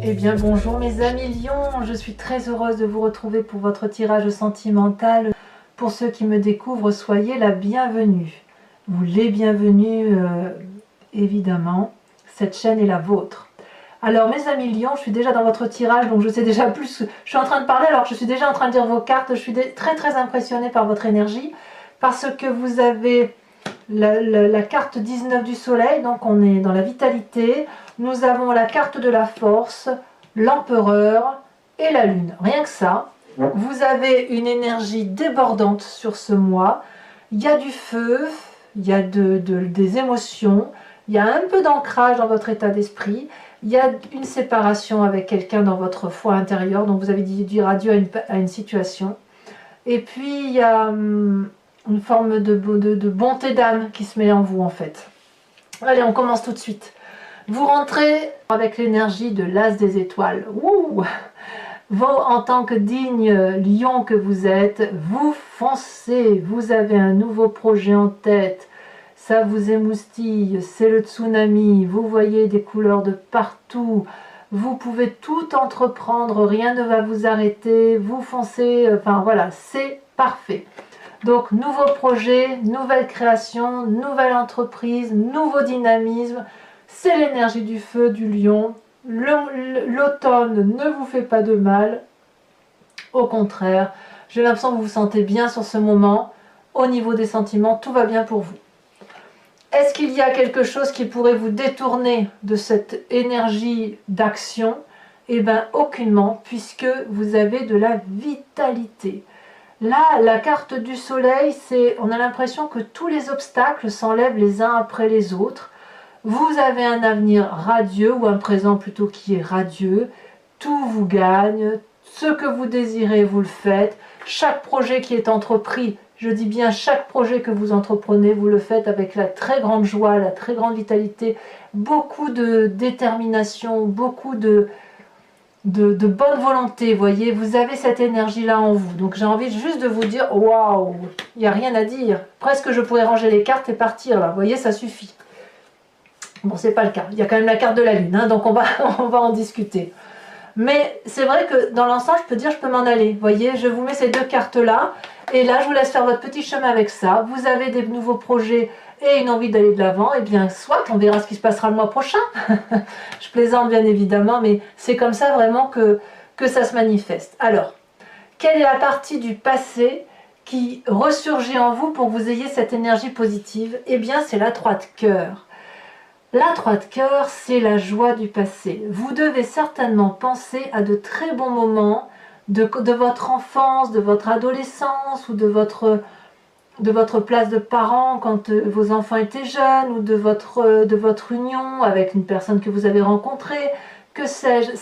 Eh bien bonjour mes amis Lions, je suis très heureuse de vous retrouver pour votre tirage sentimental. Pour ceux qui me découvrent, soyez la bienvenue. Vous les bienvenus, évidemment, cette chaîne est la vôtre. Alors mes amis Lions, je suis déjà dans votre tirage, donc je sais déjà plus, je suis en train de parler alors que je suis déjà en train de lire vos cartes. Je suis très impressionnée par votre énergie, parce que vous avez la carte 19 du soleil, donc on est dans la vitalité. Nous avons la carte de la force, l'empereur et la lune. Rien que ça, vous avez une énergie débordante sur ce mois. Il y a du feu, il y a des émotions, il y a un peu d'ancrage dans votre état d'esprit, il y a une séparation avec quelqu'un dans votre foi intérieure, donc vous avez dit dire adieu à une situation. Et puis il y a une forme de bonté d'âme qui se met en vous en fait. Allez, on commence tout de suite. Vous rentrez avec l'énergie de l'as des étoiles. Ouh! Vous, en tant que digne lion que vous êtes, vous foncez, vous avez un nouveau projet en tête, ça vous émoustille, c'est le tsunami, vous voyez des couleurs de partout, vous pouvez tout entreprendre, rien ne va vous arrêter, vous foncez, enfin voilà, c'est parfait. Donc nouveau projet, nouvelle création, nouvelle entreprise, nouveau dynamisme, c'est l'énergie du feu du lion. L'automne ne vous fait pas de mal, au contraire, j'ai l'impression que vous vous sentez bien sur ce moment, au niveau des sentiments, tout va bien pour vous. Est-ce qu'il y a quelque chose qui pourrait vous détourner de cette énergie d'action? Eh bien aucunement, puisque vous avez de la vitalité. Là, la carte du soleil, on a l'impression que tous les obstacles s'enlèvent les uns après les autres. Vous avez un avenir radieux, ou un présent plutôt qui est radieux. Tout vous gagne, ce que vous désirez, vous le faites. Chaque projet qui est entrepris, je dis bien chaque projet que vous entreprenez, vous le faites avec la très grande joie, la très grande vitalité, beaucoup de détermination, beaucoup de bonne volonté, voyez, vous avez cette énergie-là en vous. Donc j'ai envie juste de vous dire, waouh, il n'y a rien à dire. Presque je pourrais ranger les cartes et partir là, vous voyez, ça suffit. Bon, c'est pas le cas, il y a quand même la carte de la lune, hein, donc on va en discuter. Mais c'est vrai que dans l'ensemble, je peux dire, je peux m'en aller. Vous voyez, je vous mets ces deux cartes-là, et là, je vous laisse faire votre petit chemin avec ça. Vous avez des nouveaux projets et une envie d'aller de l'avant, et bien soit, on verra ce qui se passera le mois prochain. Je plaisante bien évidemment, mais c'est comme ça vraiment que ça se manifeste. Alors, quelle est la partie du passé qui ressurgit en vous pour que vous ayez cette énergie positive? Eh bien, c'est la 3 de cœur. La 3 de cœur, c'est la joie du passé. Vous devez certainement penser à de très bons moments de votre enfance, de votre adolescence ou de votre place de parent quand vos enfants étaient jeunes, ou de votre union avec une personne que vous avez rencontrée, que sais-je.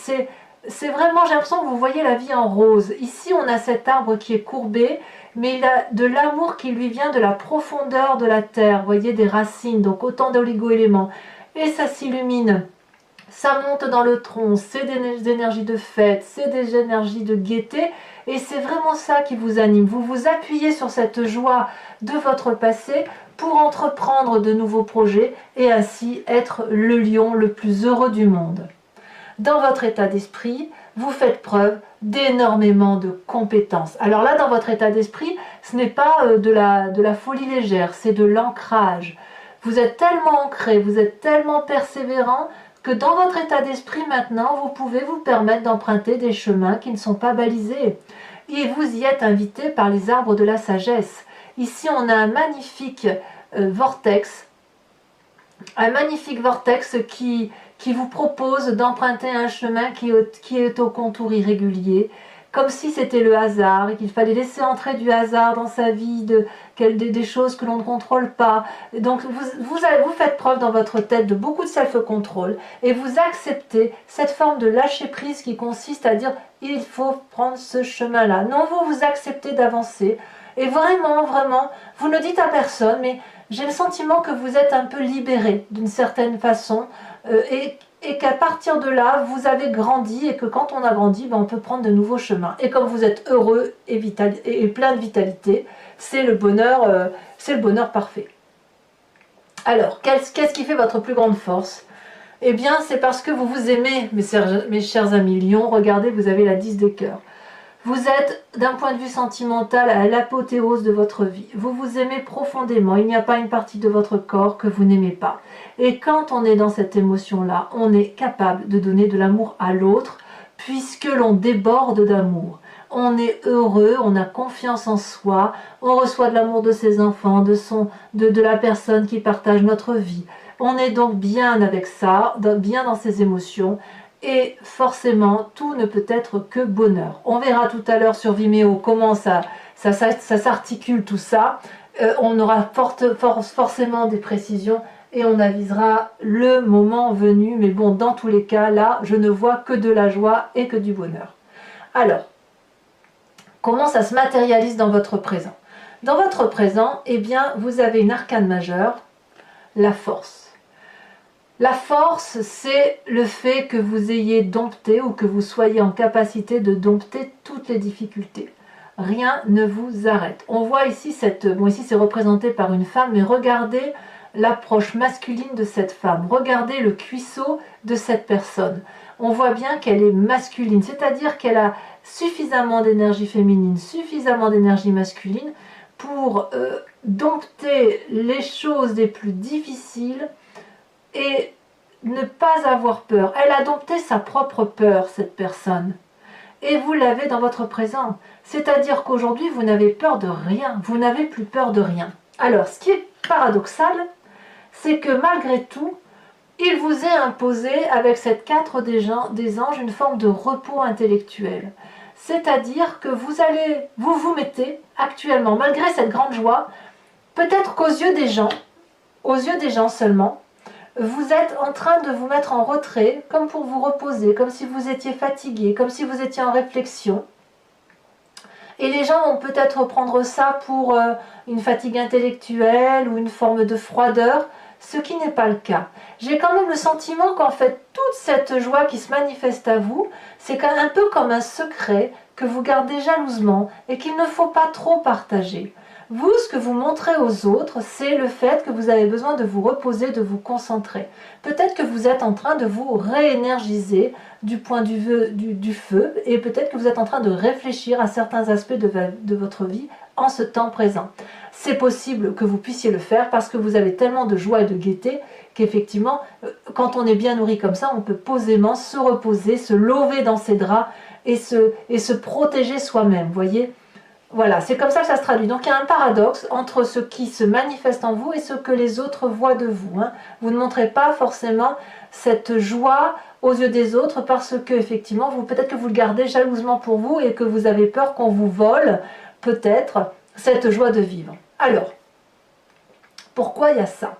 C'est vraiment, j'ai l'impression que vous voyez la vie en rose. Ici, on a cet arbre qui est courbé, mais il a de l'amour qui lui vient de la profondeur de la terre, vous voyez, des racines, donc autant d'oligo-éléments. Et ça s'illumine, ça monte dans le tronc, c'est des énergies de fête, c'est des énergies de gaieté, et c'est vraiment ça qui vous anime. Vous vous appuyez sur cette joie de votre passé pour entreprendre de nouveaux projets et ainsi être le lion le plus heureux du monde. Dans votre état d'esprit, vous faites preuve d'énormément de compétences. Alors là, dans votre état d'esprit, ce n'est pas de la folie légère, c'est de l'ancrage. Vous êtes tellement ancré, vous êtes tellement persévérant que dans votre état d'esprit maintenant, vous pouvez vous permettre d'emprunter des chemins qui ne sont pas balisés. Et vous y êtes invité par les arbres de la sagesse. Ici, on a un magnifique vortex qui vous propose d'emprunter un chemin qui est au contour irrégulier, comme si c'était le hasard et qu'il fallait laisser entrer du hasard dans sa vie, des choses que l'on ne contrôle pas. Donc vous faites preuve dans votre tête de beaucoup de self-control et vous acceptez cette forme de lâcher prise qui consiste à dire il faut prendre ce chemin-là. Non, vous acceptez d'avancer et vraiment, vous ne dites à personne, mais j'ai le sentiment que vous êtes un peu libéré d'une certaine façon et qu'à partir de là, vous avez grandi et que quand on a grandi, on peut prendre de nouveaux chemins. Et comme vous êtes heureux et plein de vitalité, c'est le bonheur parfait. Alors, qu'est-ce qui fait votre plus grande force? Eh bien, c'est parce que vous vous aimez, mes chers amis lions. Regardez, vous avez la 10 de cœur. Vous êtes, d'un point de vue sentimental, à l'apothéose de votre vie. Vous vous aimez profondément. Il n'y a pas une partie de votre corps que vous n'aimez pas. Et quand on est dans cette émotion-là, on est capable de donner de l'amour à l'autre, puisque l'on déborde d'amour. On est heureux, on a confiance en soi, on reçoit de l'amour de ses enfants, de la personne qui partage notre vie. On est donc bien avec ça, bien dans ses émotions. Et forcément, tout ne peut être que bonheur. On verra tout à l'heure sur Vimeo comment ça s'articule tout ça. On aura forcément des précisions et on avisera le moment venu. Mais bon, dans tous les cas, là, je ne vois que de la joie et que du bonheur. Alors, comment ça se matérialise dans votre présent? Dans votre présent, eh bien, vous avez une arcane majeure, la force. La force, c'est le fait que vous ayez dompté ou que vous soyez en capacité de dompter toutes les difficultés. Rien ne vous arrête. On voit ici, ici c'est représenté par une femme, mais regardez l'approche masculine de cette femme. Regardez le cuisseau de cette personne. On voit bien qu'elle est masculine, c'est-à-dire qu'elle a suffisamment d'énergie féminine, suffisamment d'énergie masculine pour dompter les choses les plus difficiles et ne pas avoir peur. Elle a dompté sa propre peur, cette personne. Et vous l'avez dans votre présent. C'est-à-dire qu'aujourd'hui, vous n'avez peur de rien. Vous n'avez plus peur de rien. Alors, ce qui est paradoxal, c'est que malgré tout, il vous est imposé, avec cette 4 des anges, une forme de repos intellectuel. C'est-à-dire que vous mettez actuellement, malgré cette grande joie, peut-être qu'aux yeux des gens seulement, vous êtes en train de vous mettre en retrait, comme pour vous reposer, comme si vous étiez fatigué, comme si vous étiez en réflexion. Et les gens vont peut-être prendre ça pour une fatigue intellectuelle ou une forme de froideur, ce qui n'est pas le cas. J'ai quand même le sentiment qu'en fait, toute cette joie qui se manifeste à vous, c'est un peu comme un secret que vous gardez jalousement et qu'il ne faut pas trop partager. Vous, ce que vous montrez aux autres, c'est le fait que vous avez besoin de vous reposer, de vous concentrer. Peut-être que vous êtes en train de vous réénergiser du point du feu et peut-être que vous êtes en train de réfléchir à certains aspects de votre vie en ce temps présent. C'est possible que vous puissiez le faire parce que vous avez tellement de joie et de gaieté qu'effectivement, quand on est bien nourri comme ça, on peut posément se reposer, se lever dans ses draps et se protéger soi-même, voyez ? Voilà, c'est comme ça que ça se traduit. Donc il y a un paradoxe entre ce qui se manifeste en vous et ce que les autres voient de vous. Vous ne montrez pas forcément cette joie aux yeux des autres parce que effectivement, peut-être que vous le gardez jalousement pour vous et que vous avez peur qu'on vous vole peut-être cette joie de vivre. Alors, pourquoi il y a ça?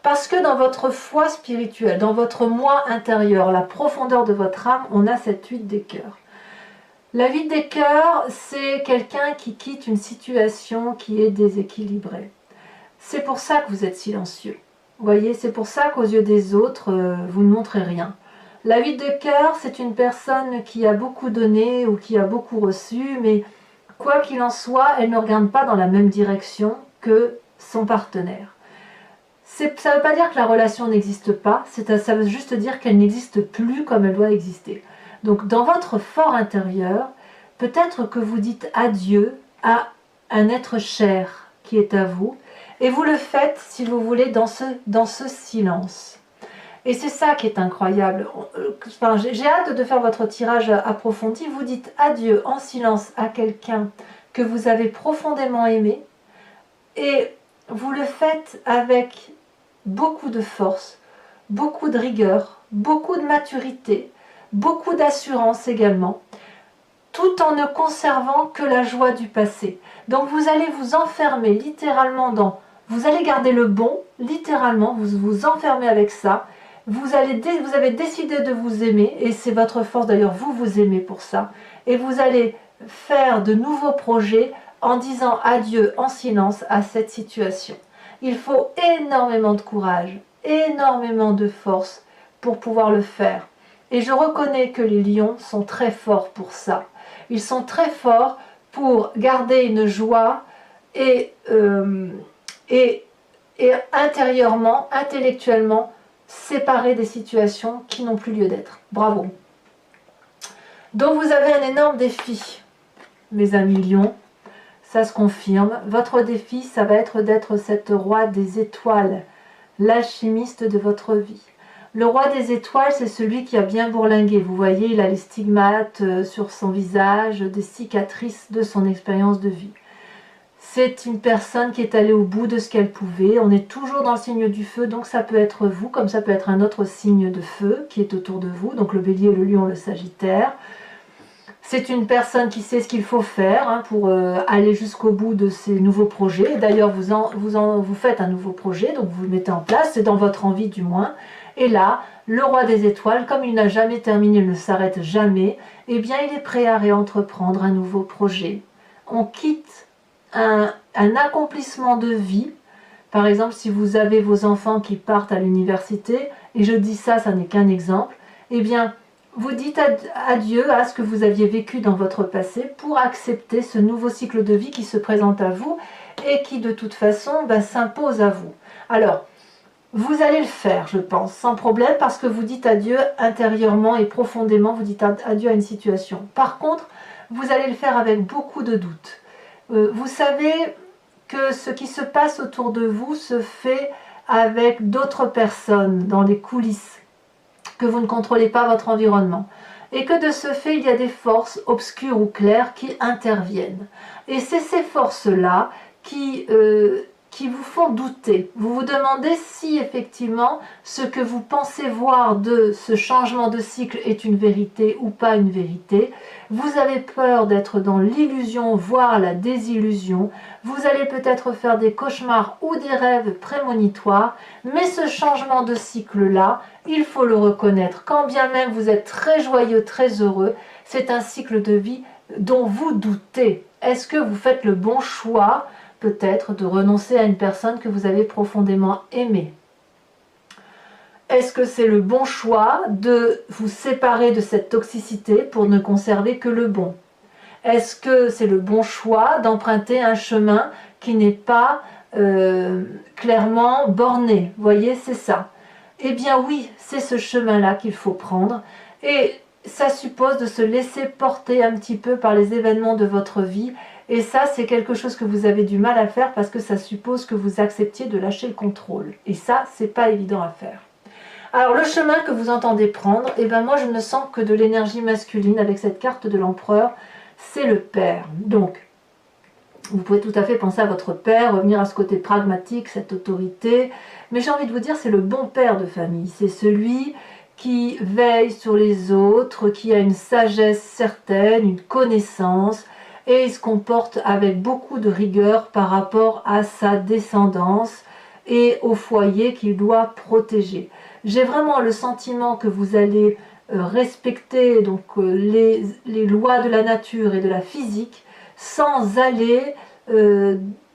Parce que dans votre foi spirituelle, dans votre moi intérieur, la profondeur de votre âme, on a cette 8 des cœurs. La 8 des cœurs, c'est quelqu'un qui quitte une situation qui est déséquilibrée. C'est pour ça que vous êtes silencieux. Vous voyez, c'est pour ça qu'aux yeux des autres, vous ne montrez rien. La 8 de cœur, c'est une personne qui a beaucoup donné ou qui a beaucoup reçu, mais quoi qu'il en soit, elle ne regarde pas dans la même direction que son partenaire. Ça ne veut pas dire que la relation n'existe pas, ça veut juste dire qu'elle n'existe plus comme elle doit exister. Donc dans votre fort intérieur, peut-être que vous dites adieu à un être cher qui est à vous, et vous le faites, si vous voulez, dans ce silence. Et c'est ça qui est incroyable. Enfin, j'ai hâte de faire votre tirage approfondi. Vous dites adieu en silence à quelqu'un que vous avez profondément aimé, et vous le faites avec beaucoup de force, beaucoup de rigueur, beaucoup de maturité, beaucoup d'assurance également, tout en ne conservant que la joie du passé. Donc vous allez vous enfermer littéralement vous allez garder le bon, littéralement, vous vous enfermez avec ça, vous avez décidé de vous aimer, et c'est votre force d'ailleurs, vous vous aimez pour ça, et vous allez faire de nouveaux projets en disant adieu en silence à cette situation. Il faut énormément de courage, énormément de force pour pouvoir le faire. Et je reconnais que les lions sont très forts pour ça. Ils sont très forts pour garder une joie et intérieurement, intellectuellement, séparer des situations qui n'ont plus lieu d'être. Bravo. Donc vous avez un énorme défi, mes amis lions, ça se confirme. Votre défi, ça va être d'être cette roi des étoiles, l'alchimiste de votre vie. Le roi des étoiles, c'est celui qui a bien bourlingué. Vous voyez, il a les stigmates sur son visage, des cicatrices de son expérience de vie. C'est une personne qui est allée au bout de ce qu'elle pouvait. On est toujours dans le signe du feu, donc ça peut être vous, comme ça peut être un autre signe de feu qui est autour de vous. Donc le bélier, le lion, le sagittaire. C'est une personne qui sait ce qu'il faut faire pour aller jusqu'au bout de ses nouveaux projets. D'ailleurs, vous faites un nouveau projet, donc vous le mettez en place, c'est dans votre envie du moins. Et là, le roi des étoiles, comme il n'a jamais terminé, il ne s'arrête jamais, eh bien il est prêt à réentreprendre un nouveau projet. On quitte un accomplissement de vie. Par exemple, si vous avez vos enfants qui partent à l'université, et je dis ça, ça n'est qu'un exemple, eh bien, vous dites adieu à ce que vous aviez vécu dans votre passé pour accepter ce nouveau cycle de vie qui se présente à vous et qui de toute façon s'impose à vous. Alors, vous allez le faire, je pense, sans problème, parce que vous dites adieu intérieurement et profondément, vous dites adieu à une situation. Par contre, vous allez le faire avec beaucoup de doutes. Vous savez que ce qui se passe autour de vous se fait avec d'autres personnes dans les coulisses, que vous ne contrôlez pas votre environnement. Et que de ce fait, il y a des forces obscures ou claires qui interviennent. Et c'est ces forces-là qui vous font douter. Vous vous demandez si effectivement ce que vous pensez voir de ce changement de cycle est une vérité ou pas une vérité. Vous avez peur d'être dans l'illusion, voire la désillusion. Vous allez peut-être faire des cauchemars ou des rêves prémonitoires, mais ce changement de cycle-là, il faut le reconnaître. Quand bien même vous êtes très joyeux, très heureux, c'est un cycle de vie dont vous doutez. Est-ce que vous faites le bon choix peut-être de renoncer à une personne que vous avez profondément aimée? Est-ce que c'est le bon choix de vous séparer de cette toxicité pour ne conserver que le bon? Est-ce que c'est le bon choix d'emprunter un chemin qui n'est pas clairement borné? Vous voyez, c'est ça. Eh bien oui, c'est ce chemin-là qu'il faut prendre. Et ça suppose de se laisser porter un petit peu par les événements de votre vie. Et ça, c'est quelque chose que vous avez du mal à faire parce que ça suppose que vous acceptiez de lâcher le contrôle. Et ça, c'est pas évident à faire. Alors, le chemin que vous entendez prendre, eh ben moi, je ne sens que de l'énergie masculine avec cette carte de l'empereur. C'est le père. Donc, vous pouvez tout à fait penser à votre père, revenir à ce côté pragmatique, cette autorité. Mais j'ai envie de vous dire, c'est le bon père de famille. C'est celui qui veille sur les autres, qui a une sagesse certaine, une connaissance, et il se comporte avec beaucoup de rigueur par rapport à sa descendance et au foyer qu'il doit protéger. J'ai vraiment le sentiment que vous allez respecter donc, les lois de la nature et de la physique sans aller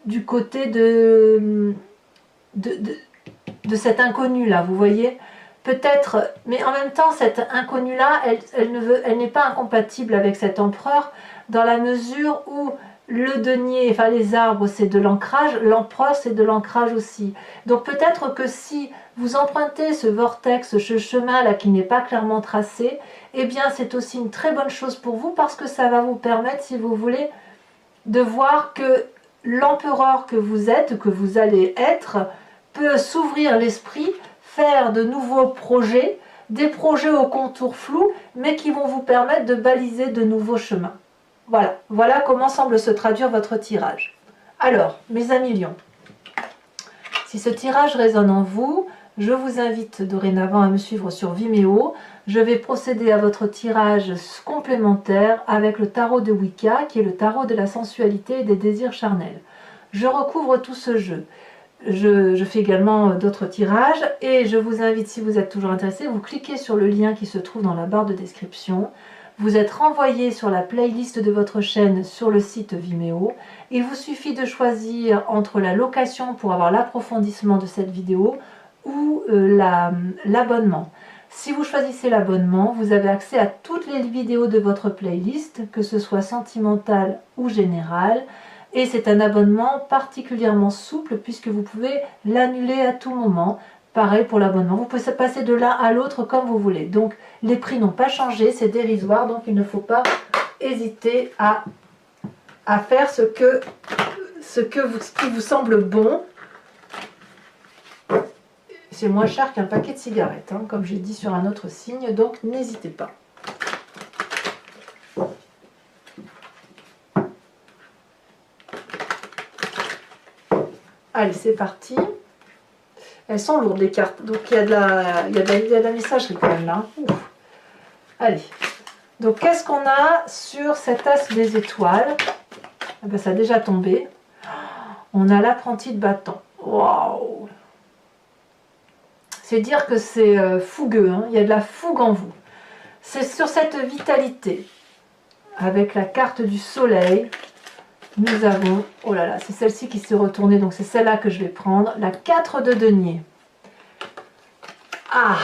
du côté de cet inconnu-là, vous voyez. Peut-être, mais en même temps, cette inconnue-là, elle n'est pas incompatible avec cet empereur, dans la mesure où le denier, enfin les arbres, c'est de l'ancrage, l'empereur, c'est de l'ancrage aussi. Donc peut-être que si vous empruntez ce vortex, ce chemin-là qui n'est pas clairement tracé, eh bien c'est aussi une très bonne chose pour vous, parce que ça va vous permettre, si vous voulez, de voir que l'empereur que vous êtes, que vous allez être, peut s'ouvrir l'esprit, faire de nouveaux projets, des projets aux contours flous, mais qui vont vous permettre de baliser de nouveaux chemins. Voilà comment semble se traduire votre tirage. Alors, mes amis lions, si ce tirage résonne en vous, je vous invite dorénavant à me suivre sur Vimeo. Je vais procéder à votre tirage complémentaire avec le tarot de Wicca, qui est le tarot de la sensualité et des désirs charnels. Je recouvre tout ce jeu. Je fais également d'autres tirages et je vous invite, si vous êtes toujours intéressé, vous cliquez sur le lien qui se trouve dans la barre de description. Vous êtes renvoyé sur la playlist de votre chaîne sur le site Vimeo. Il vous suffit de choisir entre la location pour avoir l'approfondissement de cette vidéo ou l'abonnement. Si vous choisissez l'abonnement, vous avez accès à toutes les vidéos de votre playlist, que ce soit sentimentale ou générale. Et c'est un abonnement particulièrement souple puisque vous pouvez l'annuler à tout moment pareil pour l'abonnement. Vous pouvez passer de l'un à l'autre comme vous voulez. Donc les prix n'ont pas changé, c'est dérisoire, donc il ne faut pas hésiter à faire ce qui vous semble bon. C'est moins cher qu'un paquet de cigarettes, hein, comme j'ai dit sur un autre signe, donc n'hésitez pas. Allez, c'est parti. Elles sont lourdes les cartes, donc il y a de la messagerie quand même là. Ouf. Allez, donc qu'est-ce qu'on a sur cet as des étoiles? Ah ben, ça a déjà tombé. On a l'apprenti de bâton. Waouh! C'est dire que c'est fougueux, hein. Il y a de la fougue en vous. C'est sur cette vitalité, avec la carte du soleil, nous avons, oh là là, c'est celle-ci qui s'est retournée, donc c'est celle-là que je vais prendre, la 4 de denier. Ah,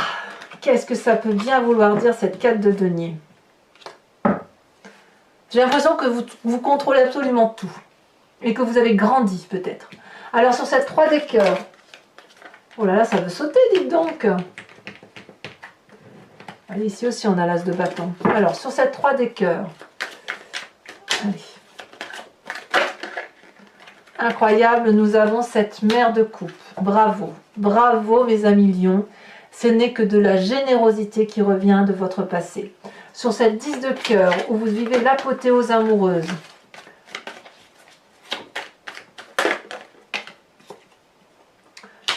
qu'est-ce que ça peut bien vouloir dire cette 4 de denier? J'ai l'impression que vous contrôlez absolument tout, et que vous avez grandi peut-être. Alors sur cette 3 des cœurs, oh là là, ça veut sauter, dites donc. Allez, ici aussi on a l'as de bâton. Alors sur cette 3 des cœurs, allez. Incroyable, nous avons cette mère de coupe. Bravo, bravo mes amis lions. Ce n'est que de la générosité qui revient de votre passé. Sur cette 10 de cœur, où vous vivez l'apothéose amoureuse,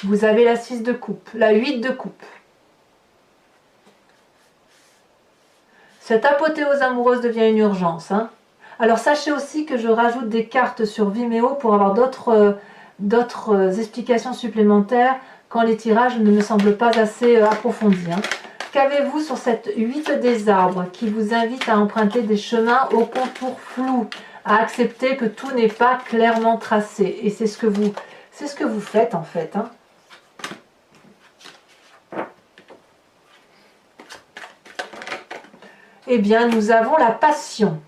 vous avez la 6 de coupe, la 8 de coupe. Cette apothéose amoureuse devient une urgence, hein. Alors sachez aussi que je rajoute des cartes sur Vimeo pour avoir d'autres explications supplémentaires quand les tirages ne me semblent pas assez approfondis, hein. Qu'avez-vous sur cette 8 des arbres qui vous invite à emprunter des chemins aux contours flous, à accepter que tout n'est pas clairement tracé? Et c'est ce que vous faites en fait, hein. Eh bien, nous avons la passion.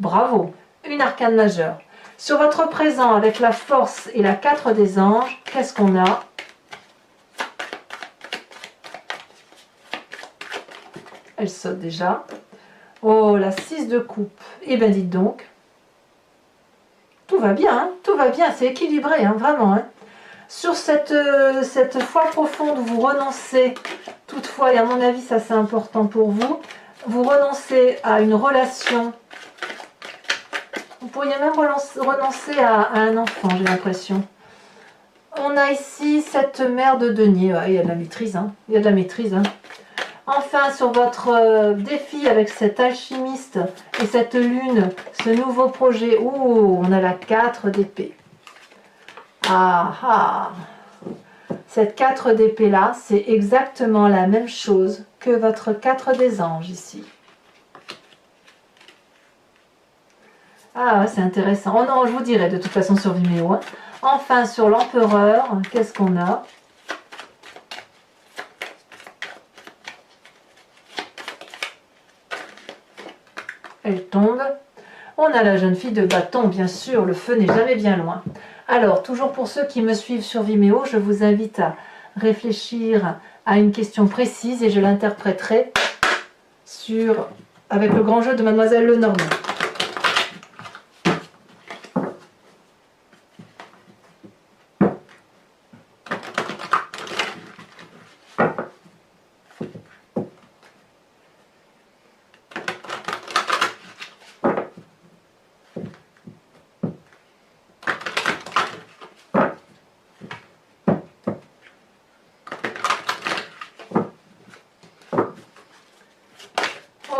Bravo, une arcane majeure. Sur votre présent, avec la force et la 4 des anges, qu'est-ce qu'on a? Elle saute déjà. Oh, la 6 de coupe. Eh bien, dites donc. Tout va bien, hein, tout va bien, c'est équilibré, hein, vraiment, hein. Sur cette foi profonde, vous renoncez, toutefois, et à mon avis, ça c'est important pour vous, vous renoncez à une relation. Vous pourriez même renoncer à un enfant, j'ai l'impression. On a ici cette mère de denier. Ouais, il y a de la maîtrise, hein. Il y a de la maîtrise, hein. Enfin, sur votre défi avec cet alchimiste et cette lune, ce nouveau projet, on a la 4 d'épée. Ah ah! Cette 4 d'épée là, c'est exactement la même chose que votre 4 des anges ici. Ah, c'est intéressant. Oh non, je vous dirai de toute façon sur Vimeo, hein. Enfin, sur l'empereur, qu'est-ce qu'on a? Elle tombe. On a la jeune fille de bâton, bien sûr, le feu n'est jamais bien loin. Alors, toujours pour ceux qui me suivent sur Vimeo, je vous invite à réfléchir à une question précise et je l'interpréterai avec le grand jeu de Mademoiselle Lenormand.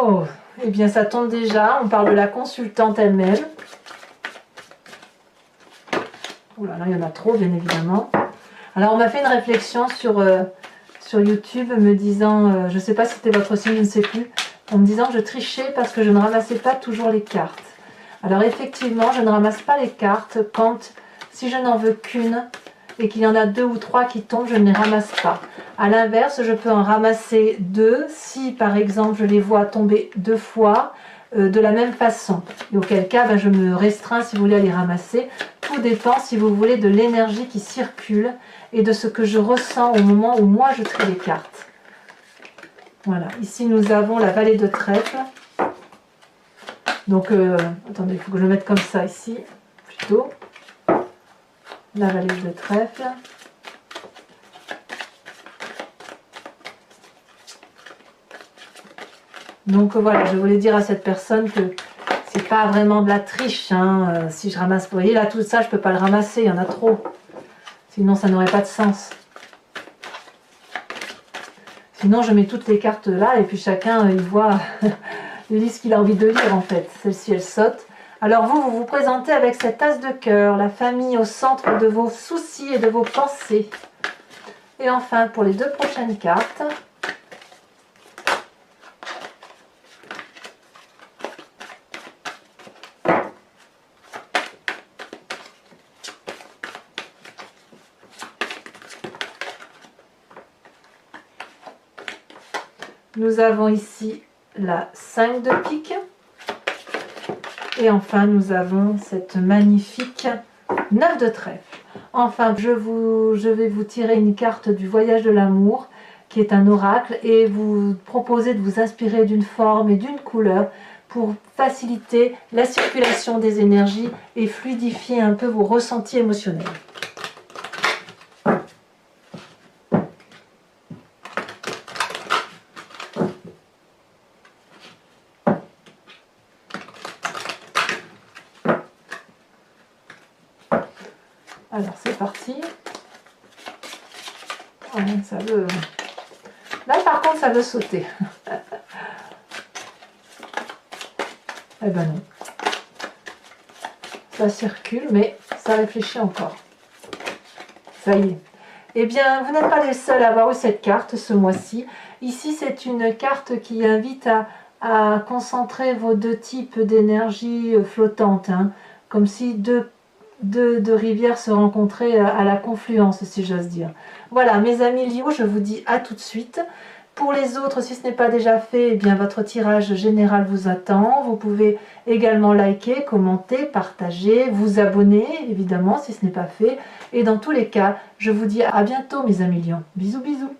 Oh, eh bien ça tombe déjà, on parle de la consultante elle-même. Oh là là, il y en a trop, bien évidemment. Alors on m'a fait une réflexion sur YouTube me disant, je ne sais pas si c'était votre signe, je ne sais plus, en me disant que je trichais parce que je ne ramassais pas toujours les cartes. Alors effectivement, je ne ramasse pas les cartes si je n'en veux qu'une et qu'il y en a 2 ou 3 qui tombent, je ne les ramasse pas. A l'inverse, je peux en ramasser 2 si par exemple je les vois tomber 2 fois, de la même façon. Et auquel cas, ben, je me restreins si vous voulez à les ramasser. Tout dépend, si vous voulez, de l'énergie qui circule et de ce que je ressens au moment où moi je trie les cartes. Voilà, ici nous avons la vallée de trèfle. Donc, attendez, il faut que je le mette comme ça ici, plutôt. La vallée de trèfle. Donc voilà, je voulais dire à cette personne que c'est pas vraiment de la triche, hein. Si je ramasse, vous voyez là tout ça, je peux pas le ramasser, il y en a trop. Sinon ça n'aurait pas de sens. Sinon je mets toutes les cartes là et puis chacun il voit, il lit ce qu'il a envie de lire en fait. Celle-ci elle saute. Alors vous vous présentez avec cette as de cœur, la famille au centre de vos soucis et de vos pensées. Et enfin pour les 2 prochaines cartes. Nous avons ici la 5 de pique. Et enfin, nous avons cette magnifique 9 de trèfle. Enfin, je vais vous tirer une carte du voyage de l'amour, qui est un oracle, et vous proposer de vous inspirer d'une forme et d'une couleur pour faciliter la circulation des énergies et fluidifier un peu vos ressentis émotionnels. Alors c'est parti. Ouais, ça veut... Là par contre ça veut sauter. Eh ben non. Ça circule mais ça réfléchit encore. Ça y est. Eh bien vous n'êtes pas les seuls à avoir eu cette carte ce mois-ci. Ici c'est une carte qui invite à concentrer vos 2 types d'énergie flottante. Hein, comme si deux rivières se rencontraient à la confluence, si j'ose dire. Voilà, mes amis Lio, je vous dis à tout de suite. Pour les autres, si ce n'est pas déjà fait, eh bien votre tirage général vous attend. Vous pouvez également liker, commenter, partager, vous abonner, évidemment, si ce n'est pas fait. Et dans tous les cas, je vous dis à bientôt, mes amis Lions. Bisous, bisous.